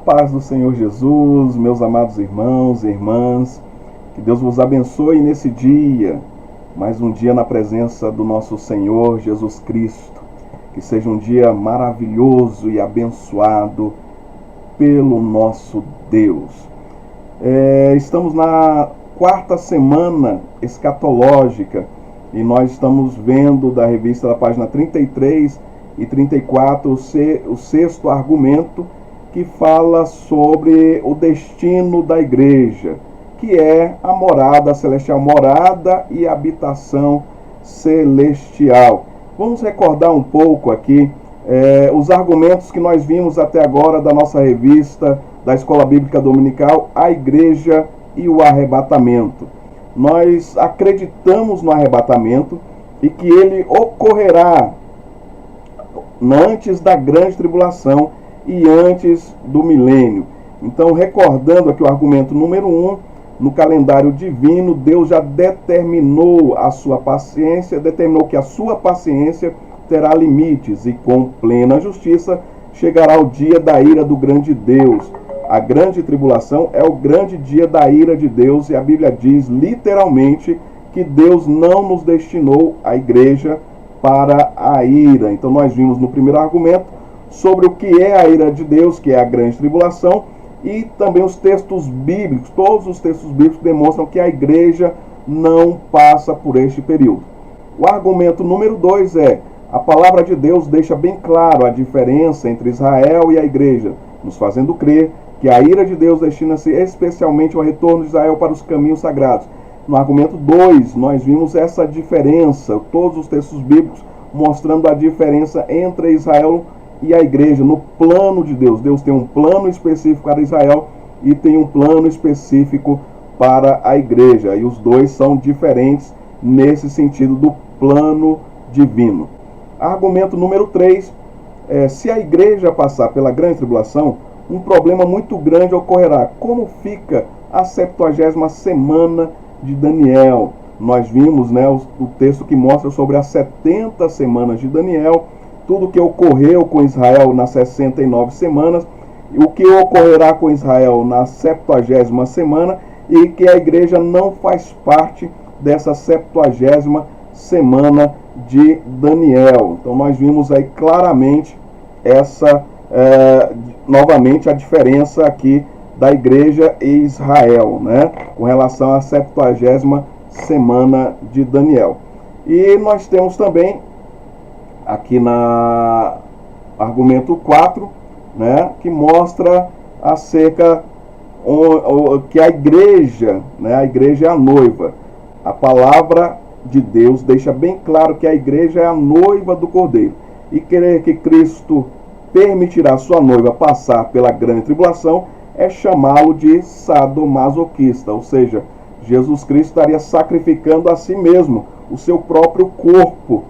paz do Senhor Jesus, meus amados irmãos e irmãs, que Deus vos abençoe nesse dia, mais um dia na presença do nosso Senhor Jesus Cristo, que seja um dia maravilhoso e abençoado pelo nosso Deus. Estamos na quarta semana escatológica e nós estamos vendo da revista da página 33 e 34 o sexto argumento, que fala sobre o destino da igreja, que é a morada celestial, morada e habitação celestial. Vamos recordar um pouco aqui os argumentos que nós vimos até agora da nossa revista da Escola Bíblica Dominical, A Igreja e o Arrebatamento. Nós acreditamos no arrebatamento e que ele ocorrerá antes da grande tribulação e antes do milênio. Então, recordando aqui o argumento número 1, no calendário divino, Deus já determinou a sua paciência, determinou que a sua paciência terá limites e com plena justiça chegará o dia da ira do grande Deus. A grande tribulação é o grande dia da ira de Deus e a Bíblia diz literalmente que Deus não nos destinou, a igreja, para a ira. Então nós vimos no primeiro argumento sobre o que é a ira de Deus, que é a grande tribulação, e também os textos bíblicos, todos os textos bíblicos demonstram que a igreja não passa por este período. O argumento número 2 a palavra de Deus deixa bem claro a diferença entre Israel e a igreja, nos fazendo crer que a ira de Deus destina-se especialmente ao retorno de Israel para os caminhos sagrados. No argumento 2, nós vimos essa diferença, todos os textos bíblicos mostrando a diferença entre Israel e a igreja, no plano de Deus. Deus tem um plano específico para Israel e tem um plano específico para a igreja. E os dois são diferentes nesse sentido do plano divino. Argumento número 3, se a igreja passar pela grande tribulação, um problema muito grande ocorrerá. Como fica a 70ª semana de Daniel? Nós vimos o texto que mostra sobre as 70 semanas de Daniel, tudo o que ocorreu com Israel nas 69 semanas, o que ocorrerá com Israel na 70ª semana, e que a igreja não faz parte dessa 70ª semana de Daniel. Então nós vimos aí claramente novamente a diferença aqui da igreja e Israel, com relação à 70ª semana de Daniel. E nós temos também aqui na argumento 4, que mostra acerca que a igreja é a noiva. A palavra de Deus deixa bem claro que a igreja é a noiva do Cordeiro. E crer que Cristo permitirá sua noiva passar pela grande tribulação é chamá-lo de sadomasoquista, ou seja, Jesus Cristo estaria sacrificando a si mesmo, o seu próprio corpo,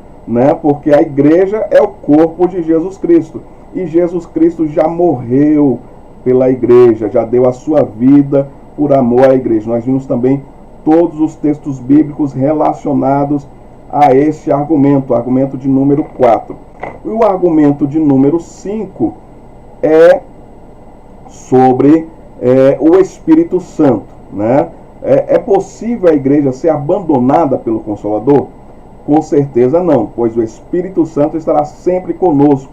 porque a igreja é o corpo de Jesus Cristo. E Jesus Cristo já morreu pela igreja, já deu a sua vida por amor à igreja. Nós vimos também todos os textos bíblicos relacionados a este argumento, o argumento de número 4. E o argumento de número 5 é sobre o Espírito Santo. É possível a igreja ser abandonada pelo Consolador? Com certeza não, pois o Espírito Santo estará sempre conosco,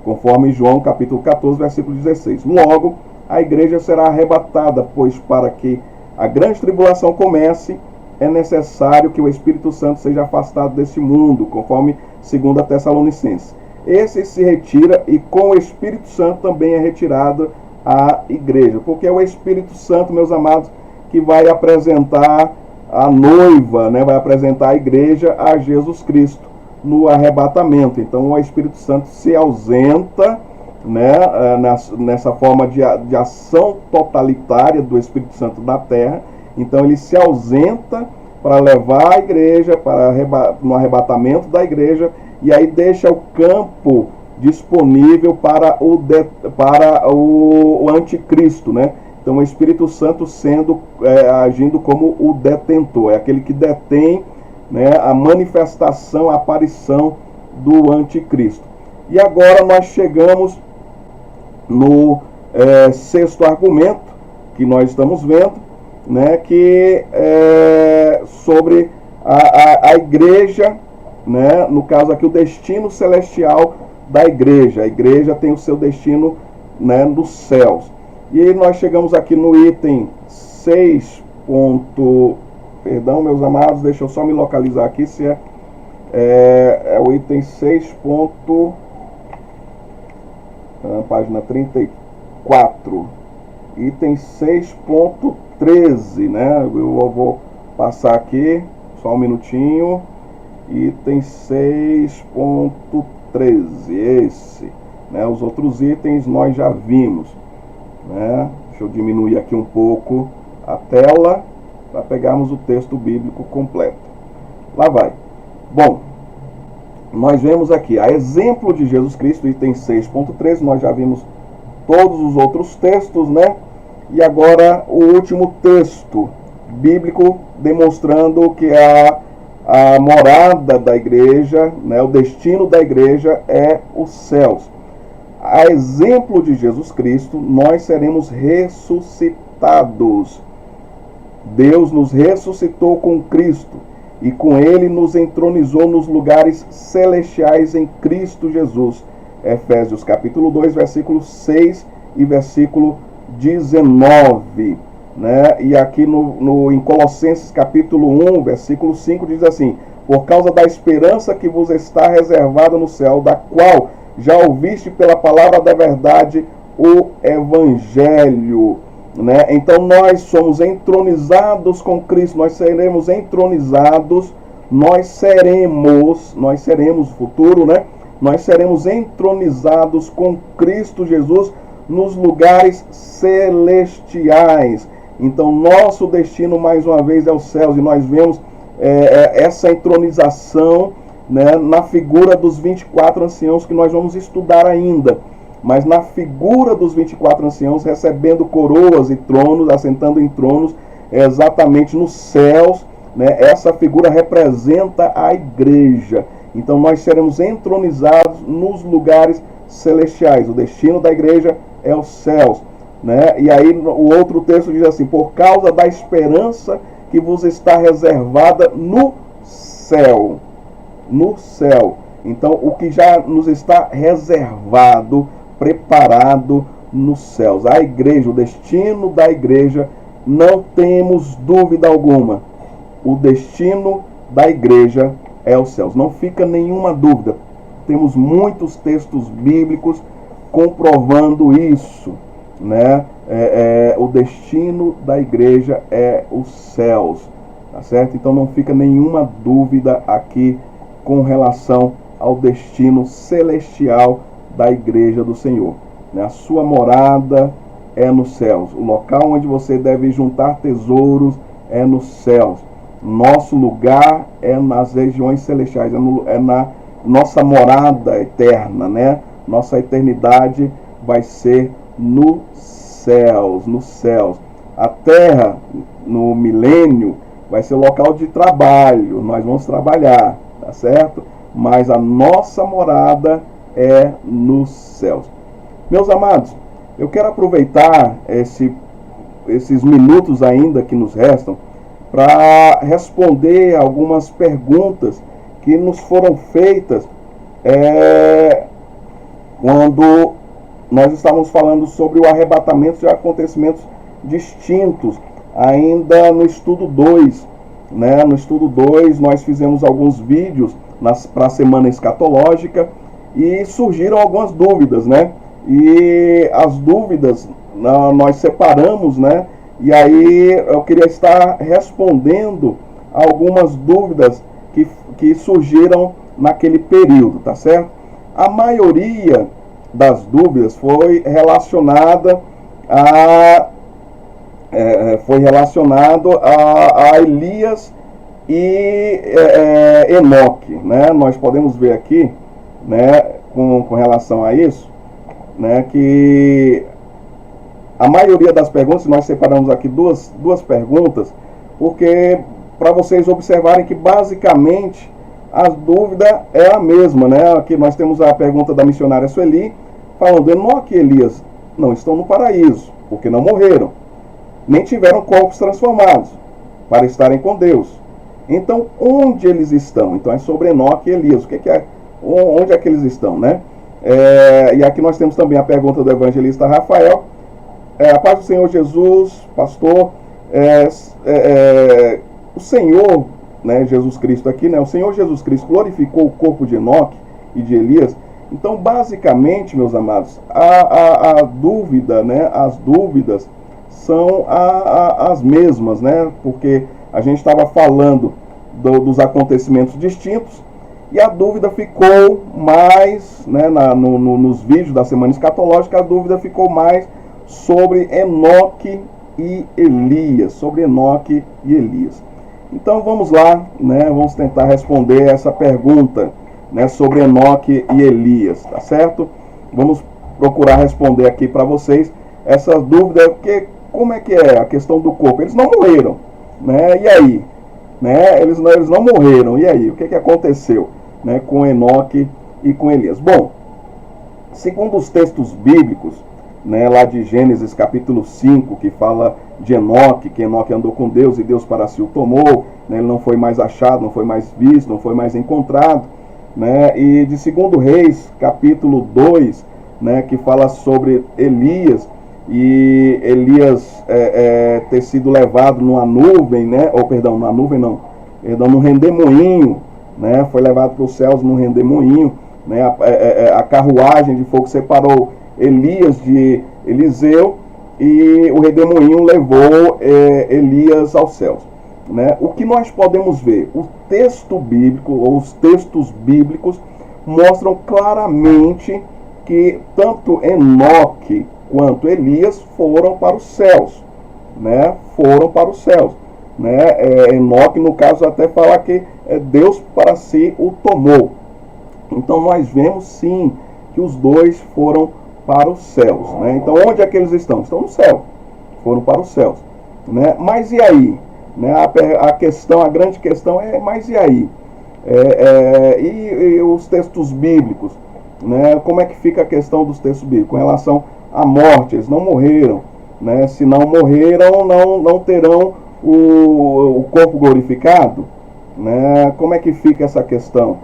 conforme João capítulo 14, versículo 16. Logo, a igreja será arrebatada, pois para que a grande tribulação comece, é necessário que o Espírito Santo seja afastado desse mundo, conforme 2 Tessalonicenses. Esse se retira e com o Espírito Santo também é retirada a igreja, porque é o Espírito Santo, meus amados, que vai apresentar a noiva, vai apresentar a igreja a Jesus Cristo no arrebatamento. Então o Espírito Santo se ausenta, nessa forma de ação totalitária do Espírito Santo na terra. Então ele se ausenta para levar a igreja no arrebatamento da igreja, e aí deixa o campo disponível para o anticristo, Então o Espírito Santo agindo como o detentor, é aquele que detém a manifestação, a aparição do anticristo. E agora nós chegamos no sexto argumento que nós estamos vendo, né, que é sobre a igreja, né, no caso aqui o destino celestial da igreja. A igreja tem o seu destino, né, nos céus. E nós chegamos aqui no item 6. Perdão, meus amados, deixa eu só me localizar aqui se é o item 6. Página 34. Item 6.13, né? Eu vou passar aqui, só um minutinho. Item 6.13, esse, né? Os outros itens nós já vimos, né? Deixa eu diminuir aqui um pouco a tela para pegarmos o texto bíblico completo. Lá vai. Bom, nós vemos aqui, a exemplo de Jesus Cristo, item 6.13, nós já vimos todos os outros textos, né? E agora o último texto bíblico demonstrando que a morada da igreja, né, o destino da igreja é os céus. A exemplo de Jesus Cristo, nós seremos ressuscitados. Deus nos ressuscitou com Cristo e com Ele nos entronizou nos lugares celestiais em Cristo Jesus. Efésios capítulo 2, versículo 6 e versículo 19. Né? E aqui em Colossenses capítulo 1, versículo 5 diz assim: por causa da esperança que vos está reservada no céu, da qual já ouviste pela palavra da verdade o Evangelho. Né? Então nós somos entronizados com Cristo, nós seremos entronizados, nós seremos futuro, né? Nós seremos entronizados com Cristo Jesus nos lugares celestiais. Então nosso destino mais uma vez é os céus, e nós vemos essa entronização, né, na figura dos 24 anciãos que nós vamos estudar ainda. Mas na figura dos 24 anciãos recebendo coroas e tronos, assentando em tronos, exatamente nos céus, né? Essa figura representa a igreja. Então nós seremos entronizados nos lugares celestiais. O destino da igreja é os céus, né? E aí o outro texto diz assim: por causa da esperança que vos está reservada no céu. No céu. Então o que já nos está reservado, preparado nos céus. A igreja, o destino da igreja, não temos dúvida alguma. O destino da igreja é os céus. Não fica nenhuma dúvida. Temos muitos textos bíblicos comprovando isso, né? O destino da igreja é os céus, tá certo? Então não fica nenhuma dúvida aqui com relação ao destino celestial da igreja do Senhor. A sua morada é nos céus. O local onde você deve juntar tesouros é nos céus. Nosso lugar é nas regiões celestiais, é na nossa morada eterna, né? Nossa eternidade vai ser nos céus, nos céus. A terra, no milênio, vai ser local de trabalho. Nós vamos trabalhar, tá certo? Mas a nossa morada é nos céus. Meus amados, eu quero aproveitar esses minutos ainda que nos restam para responder algumas perguntas que nos foram feitas quando nós estávamos falando sobre o arrebatamento de acontecimentos distintos, ainda no estudo 2. Né? No estudo 2 nós fizemos alguns vídeos para a semana escatológica e surgiram algumas dúvidas, né? E as dúvidas nós separamos, né? E aí eu queria estar respondendo algumas dúvidas que surgiram naquele período, tá certo? A maioria das dúvidas foi relacionada a Elias e Enoque, né? Nós podemos ver aqui, né, com relação a isso, né, que a maioria das perguntas, nós separamos aqui duas perguntas, porque para vocês observarem que basicamente a dúvida é a mesma, né? Aqui nós temos a pergunta da missionária Sueli, falando: Enoque e Elias não estão no paraíso, porque não morreram, nem tiveram corpos transformados, para estarem com Deus. Então, onde eles estão? Então, é sobre Enoque e Elias. Onde é que eles estão, né? E aqui nós temos também a pergunta do evangelista Rafael. A paz do Senhor Jesus, pastor. O Senhor, né, Jesus Cristo aqui, né? O Senhor Jesus Cristo glorificou o corpo de Enoque e de Elias. Então, basicamente, meus amados, a dúvida, né? As dúvidas são as mesmas, né? Porque a gente estava falando dos acontecimentos distintos e a dúvida ficou mais, né, nos vídeos da Semana Escatológica, a dúvida ficou mais sobre Enoque e Elias, Então vamos lá, né? Vamos tentar responder essa pergunta, né, sobre Enoque e Elias, tá certo? Vamos procurar responder aqui para vocês essa dúvida, porque como é que é a questão do corpo? Eles não morreram, né? E aí? Né? Eles não morreram, e aí? O que aconteceu, né, com Enoque e com Elias? Bom, segundo os textos bíblicos, né, lá de Gênesis capítulo 5, que fala de Enoque, que Enoque andou com Deus e Deus para si o tomou, né, ele não foi mais achado, não foi mais visto, não foi mais encontrado, né? E de 2 Reis capítulo 2, né, que fala sobre Elias, e Elias ter sido levado numa nuvem, né? Num redemoinho, né? Foi levado para os céus num redemoinho, né? A carruagem de fogo separou Elias de Eliseu e o redemoinho levou Elias aos céus, né? O que nós podemos ver? O texto bíblico, ou os textos bíblicos, mostram claramente que tanto Enoque quanto Elias foram para os céus, né? Foram para os céus, né? Enoque, no caso, até fala que Deus para si o tomou. Então nós vemos sim que os dois foram para os céus, né? Então onde é que eles estão? Estão no céu, foram para os céus, né? Mas e aí? Né? A grande questão é, mas e aí? E os textos bíblicos, né? Como é que fica a questão dos textos bíblicos com relação à morte? Eles não morreram, né? Se não morreram, não terão o corpo glorificado, né? Como é que fica essa questão?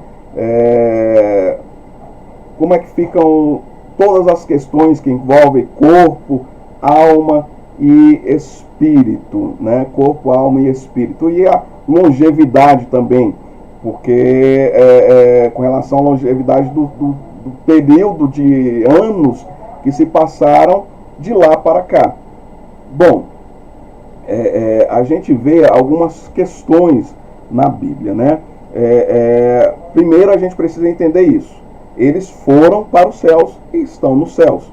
Como é que ficam todas as questões que envolvem corpo, alma e espírito, né? Corpo, alma e espírito. E a longevidade também, porque com relação à longevidade do período de anos que se passaram de lá para cá. Bom, a gente vê algumas questões na Bíblia, né? Primeiro a gente precisa entender isso. Eles foram para os céus e estão nos céus.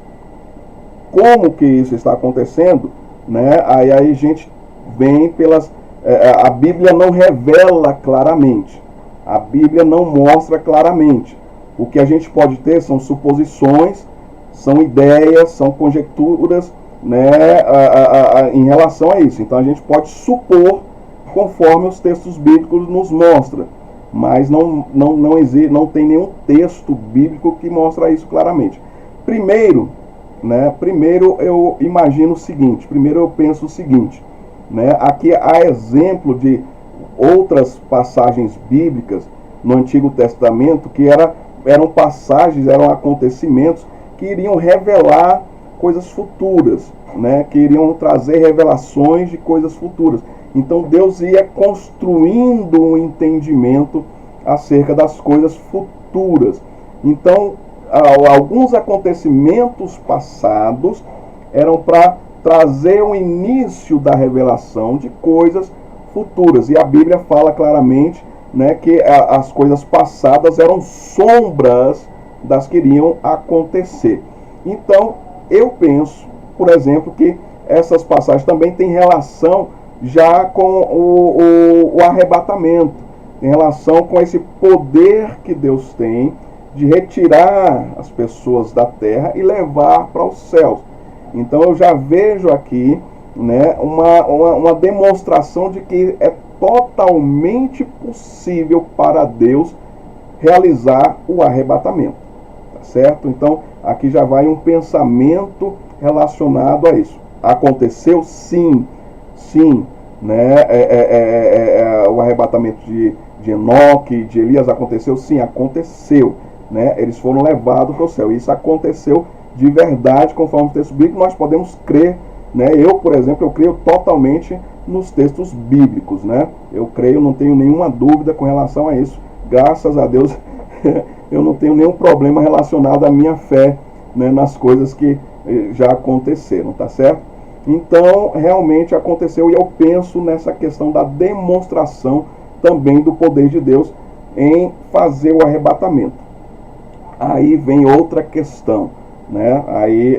Como que isso está acontecendo, né? Aí a gente vem pelas... a Bíblia não revela claramente. A Bíblia não mostra claramente. O que a gente pode ter são suposições, são ideias, são conjecturas, né, em relação a isso. Então a gente pode supor conforme os textos bíblicos nos mostram, mas não tem nenhum texto bíblico que mostra isso claramente. Primeiro eu imagino o seguinte, primeiro eu penso o seguinte, né, aqui há exemplo de outras passagens bíblicas no Antigo Testamento que eram passagens, eram acontecimentos que iriam revelar coisas futuras, né, que iriam trazer revelações de coisas futuras. Então Deus ia construindo um entendimento acerca das coisas futuras. Então, alguns acontecimentos passados eram para trazer o início da revelação de coisas futuras. E a Bíblia fala claramente, né, que as coisas passadas eram sombras das que iriam acontecer. Então, eu penso, por exemplo, que essas passagens também têm relação já com o arrebatamento, em relação com esse poder que Deus tem de retirar as pessoas da terra e levar para os céus. Então eu já vejo aqui, né, uma demonstração de que é totalmente possível para Deus realizar o arrebatamento, tá certo? Então aqui já vai um pensamento relacionado a isso. Aconteceu? Sim, sim, né? O arrebatamento de Enoque, de Elias aconteceu? Sim, aconteceu, né? Eles foram levados para o céu. Isso aconteceu de verdade, conforme o texto bíblico. Nós podemos crer, né? Eu, por exemplo, eu creio totalmente nos textos bíblicos, né? Eu creio, não tenho nenhuma dúvida com relação a isso. Graças a Deus, eu não tenho nenhum problema relacionado à minha fé, né, nas coisas que já aconteceram, tá certo? Então, realmente aconteceu, e eu penso nessa questão da demonstração também do poder de Deus em fazer o arrebatamento. Aí vem outra questão, né? Aí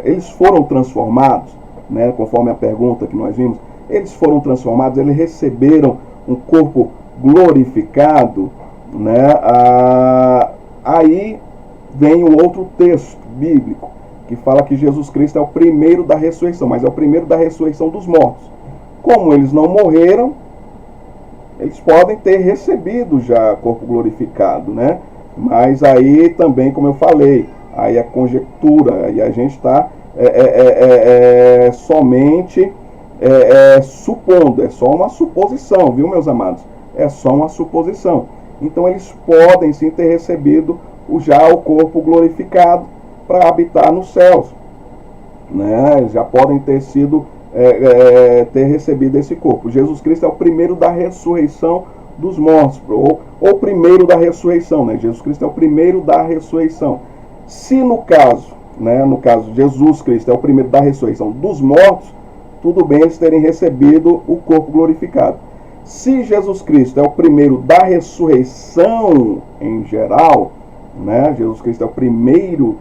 eles foram transformados, né? Conforme a pergunta que nós vimos, eles foram transformados, eles receberam um corpo glorificado, né? Aí vem o outro texto bíblico que fala que Jesus Cristo é o primeiro da ressurreição, mas é o primeiro da ressurreição dos mortos. Como eles não morreram, eles podem ter recebido já corpo glorificado, né? Mas aí também, como eu falei, aí é conjectura, aí a gente está somente supondo, é só uma suposição, viu, meus amados? É só uma suposição. Então eles podem sim ter recebido já o corpo glorificado para habitar nos céus, né? Já podem ter sido ter recebido esse corpo. Jesus Cristo é o primeiro da ressurreição dos mortos, ou primeiro da ressurreição, né? Jesus Cristo é o primeiro da ressurreição. Se no caso Jesus Cristo é o primeiro da ressurreição dos mortos, tudo bem eles terem recebido o corpo glorificado. Se Jesus Cristo é o primeiro da ressurreição em geral, né? Jesus Cristo é o primeiro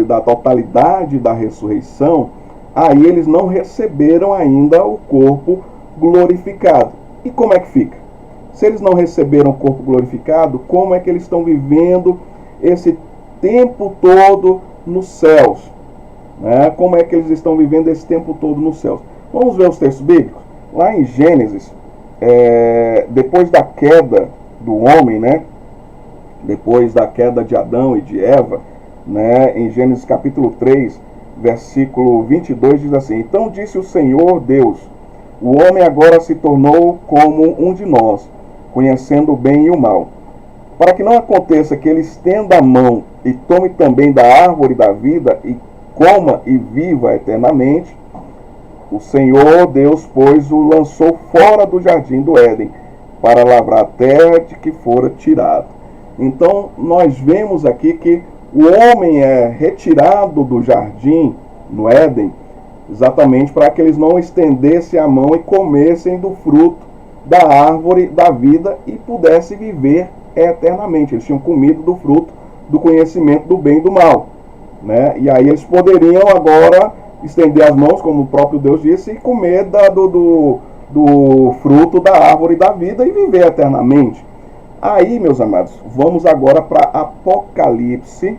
da totalidade da ressurreição, aí eles não receberam ainda o corpo glorificado. E como é que fica? Se eles não receberam o corpo glorificado, como é que eles estão vivendo esse tempo todo nos céus? Né? Como é que eles estão vivendo esse tempo todo nos céus? Vamos ver os textos bíblicos? Lá em Gênesis, depois da queda do homem, né? Depois da queda de Adão e de Eva, né? Em Gênesis capítulo 3, versículo 22, diz assim: Então disse o Senhor Deus, o homem agora se tornou como um de nós, conhecendo o bem e o mal. Para que não aconteça que ele estenda a mão e tome também da árvore da vida e coma e viva eternamente, o Senhor Deus, pois, o lançou fora do jardim do Éden, para lavrar a terra de que fora tirado. Então, nós vemos aqui que o homem é retirado do jardim, no Éden, exatamente para que eles não estendessem a mão e comessem do fruto da árvore da vida e pudessem viver eternamente. Eles tinham comido do fruto do conhecimento do bem e do mal, né? E aí eles poderiam agora estender as mãos, como o próprio Deus disse, e comer do fruto da árvore da vida e viver eternamente. Aí, meus amados, vamos agora para Apocalipse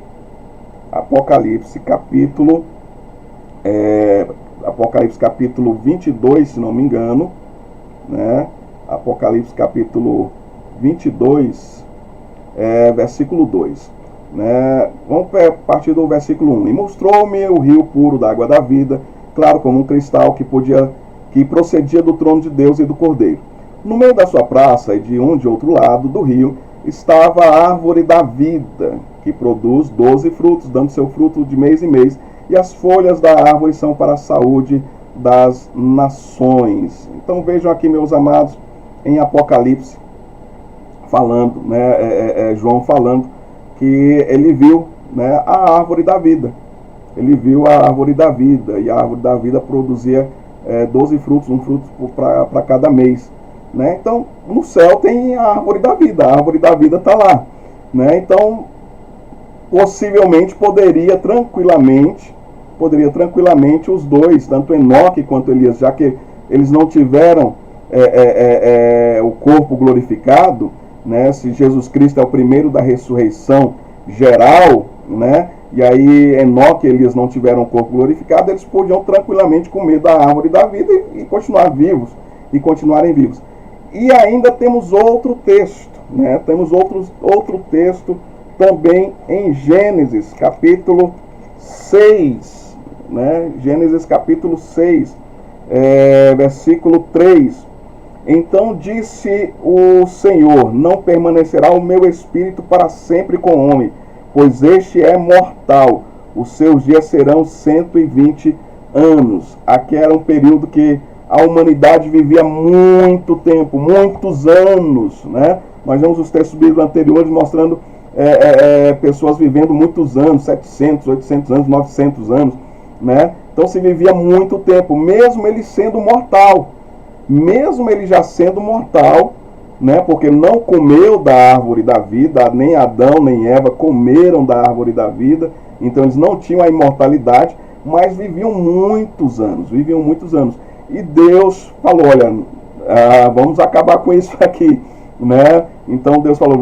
capítulo Apocalipse capítulo 22, se não me engano, né? Apocalipse capítulo 22, versículo 2, né? Vamos a partir do versículo 1. E mostrou-me o rio puro da água da vida, claro como um cristal, que procedia do trono de Deus e do Cordeiro. No meio da sua praça e de outro lado do rio estava a árvore da vida, que produz 12 frutos, dando seu fruto de mês em mês, e as folhas da árvore são para a saúde das nações. Então vejam aqui, meus amados, em Apocalipse, falando, né, João falando que ele viu, né, a árvore da vida. Ele viu a árvore da vida, e a árvore da vida produzia 12 frutos, um fruto para cada mês. Né? Então, no céu tem a árvore da vida está lá. Né? Então, possivelmente poderia tranquilamente os dois, tanto Enoque quanto Elias, já que eles não tiveram o corpo glorificado, né? Se Jesus Cristo é o primeiro da ressurreição geral, né? E aí Enoque e Elias não tiveram o corpo glorificado, eles podiam tranquilamente comer da árvore da vida e continuar vivos, e continuarem vivos. E ainda temos outro texto, né? Temos outro texto também em Gênesis, capítulo 6. né? Gênesis capítulo 6, versículo 3. Então disse o Senhor: não permanecerá o meu espírito para sempre com o homem, pois este é mortal. Os seus dias serão 120 anos. Aqui era um período que a humanidade vivia muito tempo, muitos anos, né? Nós vemos os textos bíblicos anteriores mostrando pessoas vivendo muitos anos, 700, 800 anos, 900 anos, né? Então se vivia muito tempo, mesmo ele sendo mortal. Mesmo ele já sendo mortal, né, porque não comeu da árvore da vida, nem Adão nem Eva comeram da árvore da vida, então eles não tinham a imortalidade, mas viviam muitos anos. E Deus falou: olha, vamos acabar com isso aqui, né? Então Deus falou: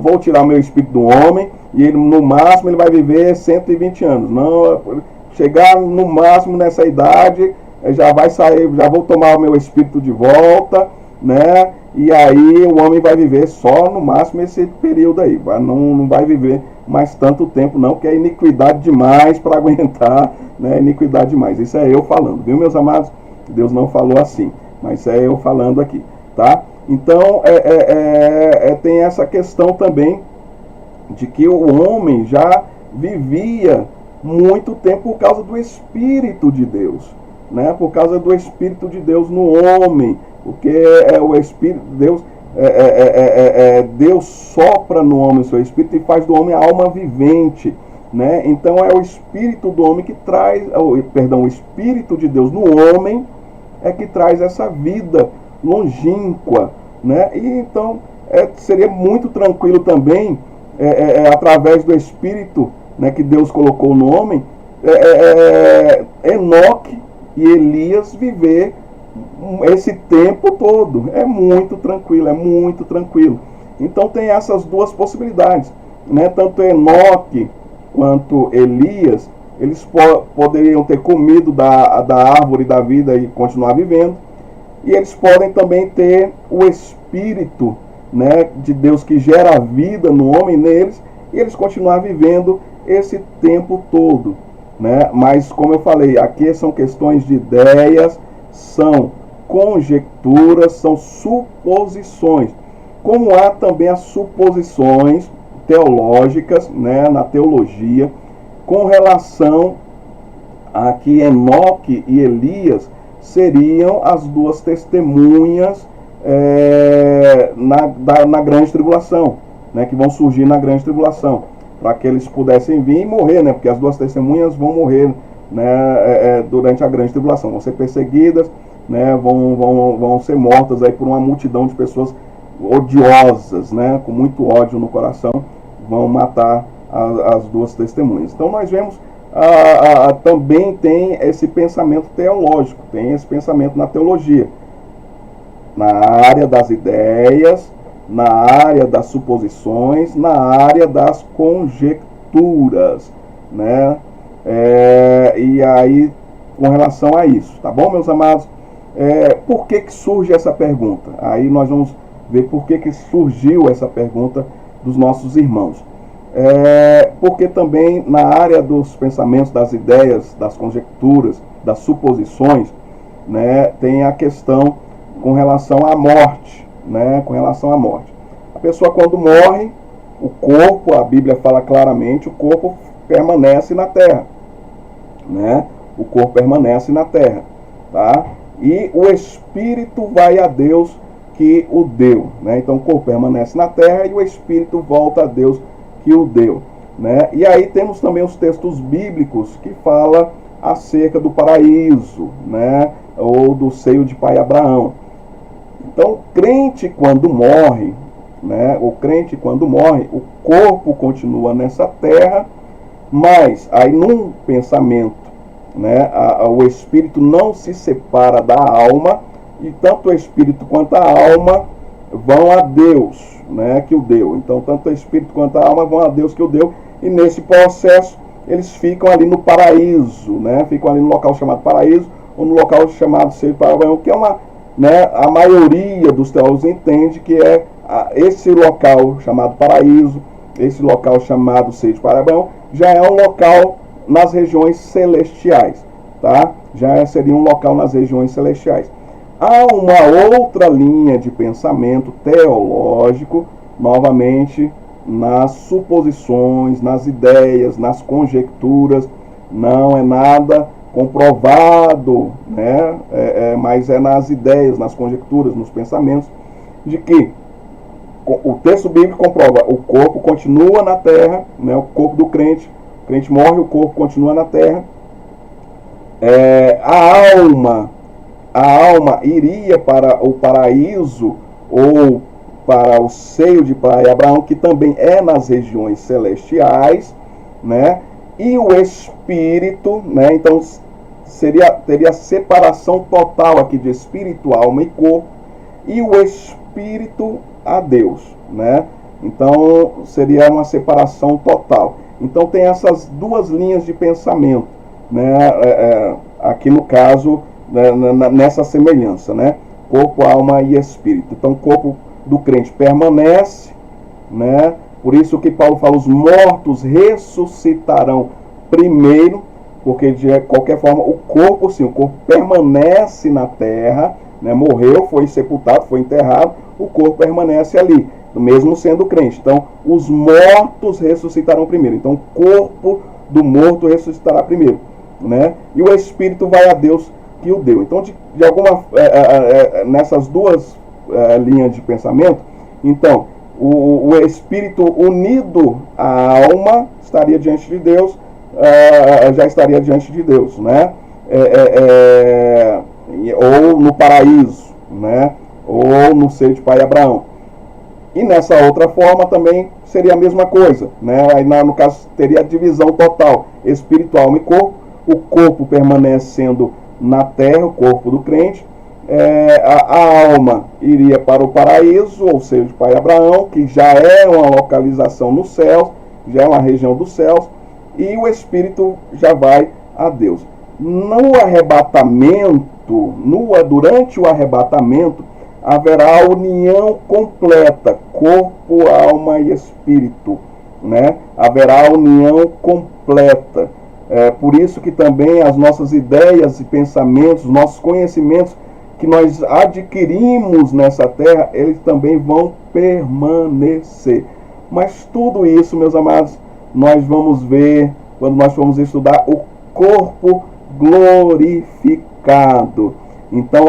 vou tirar meu espírito do homem, e ele, no máximo ele vai viver 120 anos. Não, chegar no máximo nessa idade, já vai sair, já vou tomar o meu espírito de volta, né? E aí o homem vai viver só no máximo esse período aí, não vai viver mais tanto tempo não, porque é iniquidade demais para aguentar, né? Iniquidade demais. Isso é eu falando, viu, meus amados? Deus não falou assim, mas é eu falando aqui, tá? Então tem essa questão também de que o homem já vivia muito tempo por causa do Espírito de Deus, né? Por causa do Espírito de Deus no homem, porque o Espírito de Deus, Deus sopra no homem o seu Espírito e faz do homem a alma vivente, né? Então é o Espírito do homem que traz, o Espírito de Deus no homem é que traz essa vida longínqua, né? E então seria muito tranquilo também, através do Espírito, né, que Deus colocou no homem, Enoque e Elias viver esse tempo todo. É muito tranquilo. Então tem essas duas possibilidades, né? Tanto Enoque quanto Elias, eles poderiam ter comido da árvore da vida e continuar vivendo, e eles podem também ter o Espírito, né, de Deus que gera a vida no homem neles, e eles continuar vivendo esse tempo todo, né? Mas como eu falei, aqui são questões de ideias, são conjecturas, são suposições, como há também as suposições teológicas, né, na teologia, com relação a que Enoque e Elias seriam as duas testemunhas na grande tribulação, né, que vão surgir na grande tribulação, para que eles pudessem vir e morrer, né, porque as duas testemunhas vão morrer, né, durante a grande tribulação, vão ser perseguidas, né, vão ser mortas aí por uma multidão de pessoas odiosas, né, com muito ódio no coração, vão matar as duas testemunhas. Então nós vemos, também tem esse pensamento teológico, tem esse pensamento na teologia, na área das ideias, na área das suposições, na área das conjecturas, né? E aí, com relação a isso, tá bom, meus amados? Por que surge essa pergunta? Aí nós vamos ver por que surgiu essa pergunta dos nossos irmãos. Porque também na área dos pensamentos, das ideias, das conjecturas, das suposições, né, tem a questão com relação à morte, né, com relação à morte. A pessoa, quando morre, o corpo, a Bíblia fala claramente, o corpo permanece na terra, né? O corpo permanece na terra, tá? E o espírito vai a Deus que o deu, né? Então o corpo permanece na terra e o espírito volta a Deus que o deu, né? E aí temos também os textos bíblicos que falam acerca do paraíso, né? Ou do seio de pai Abraão. Então, o crente quando morre, né? O crente quando morre, o corpo continua nessa terra, mas aí num pensamento, né? O espírito não se separa da alma, e tanto o espírito quanto a alma vão a Deus, né, que o deu. Então, tanto o espírito quanto a alma vão a Deus que o deu, e nesse processo eles ficam ali no paraíso, né, ficam ali no local chamado paraíso, ou no local chamado seio de pai Abraão, que é uma, né, a maioria dos teólogos entende que é esse local chamado paraíso, esse local chamado seio de pai Abraão, já é um local nas regiões celestiais, tá? Já seria um local nas regiões celestiais. Há uma outra linha de pensamento teológico, novamente, nas suposições, nas ideias, nas conjecturas, não é nada comprovado, né? Mas é nas ideias, nas conjecturas, nos pensamentos, de que o texto bíblico comprova, o corpo continua na terra, né? O corpo do crente, o crente morre, o corpo continua na terra. A alma iria para o paraíso ou para o seio de pai Abraão, que também é nas regiões celestiais, né? E o espírito, né? Então teria separação total aqui de espírito, alma e corpo, e o espírito a Deus, né? Então seria uma separação total. Então tem essas duas linhas de pensamento, né? Aqui no caso, né, nessa semelhança, né? Corpo, alma e espírito. Então o corpo do crente permanece, né? Por isso que Paulo fala, os mortos ressuscitarão primeiro, porque de qualquer forma o corpo, sim, o corpo permanece na terra, né? Morreu, foi sepultado, foi enterrado, o corpo permanece ali, mesmo sendo crente. Então os mortos ressuscitarão primeiro. Então o corpo do morto ressuscitará primeiro, né? E o espírito vai a Deus que o deu. Então de alguma nessas duas linhas de pensamento, então o espírito unido à alma estaria diante de Deus, já estaria diante de Deus, né? Ou no paraíso, né? Ou no seio de pai Abraão. E nessa outra forma também seria a mesma coisa, né? Aí no caso teria a divisão total, espírito, alma e corpo. O corpo permanecendo na terra, o corpo do crente. A alma iria para o paraíso, ou seja, de pai Abraão, que já é uma localização no céu, já é uma região dos céus, e o espírito já vai a Deus. No arrebatamento, durante o arrebatamento, haverá a união completa, corpo, alma e espírito, né? Haverá a união completa. Por isso que também as nossas ideias e pensamentos, nossos conhecimentos que nós adquirimos nessa terra, eles também vão permanecer. Mas tudo isso, meus amados, nós vamos ver quando nós formos estudar o corpo glorificado. Então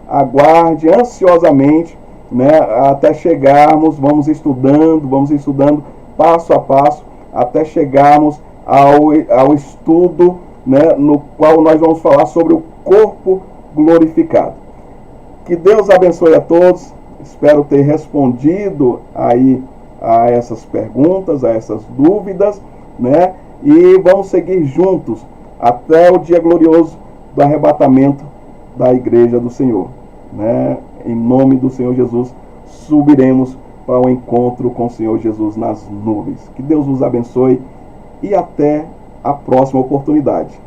aguarde ansiosamente, né, até chegarmos, vamos estudando passo a passo, até chegarmos ao estudo, né, no qual nós vamos falar sobre o corpo glorificado. Que Deus abençoe a todos. Espero ter respondido aí a essas perguntas, a essas dúvidas, né? E vamos seguir juntos até o dia glorioso do arrebatamento da igreja do Senhor, né? Em nome do Senhor Jesus, subiremos para o encontro com o Senhor Jesus nas nuvens. Que Deus nos abençoe e até a próxima oportunidade.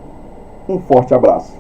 Um forte abraço.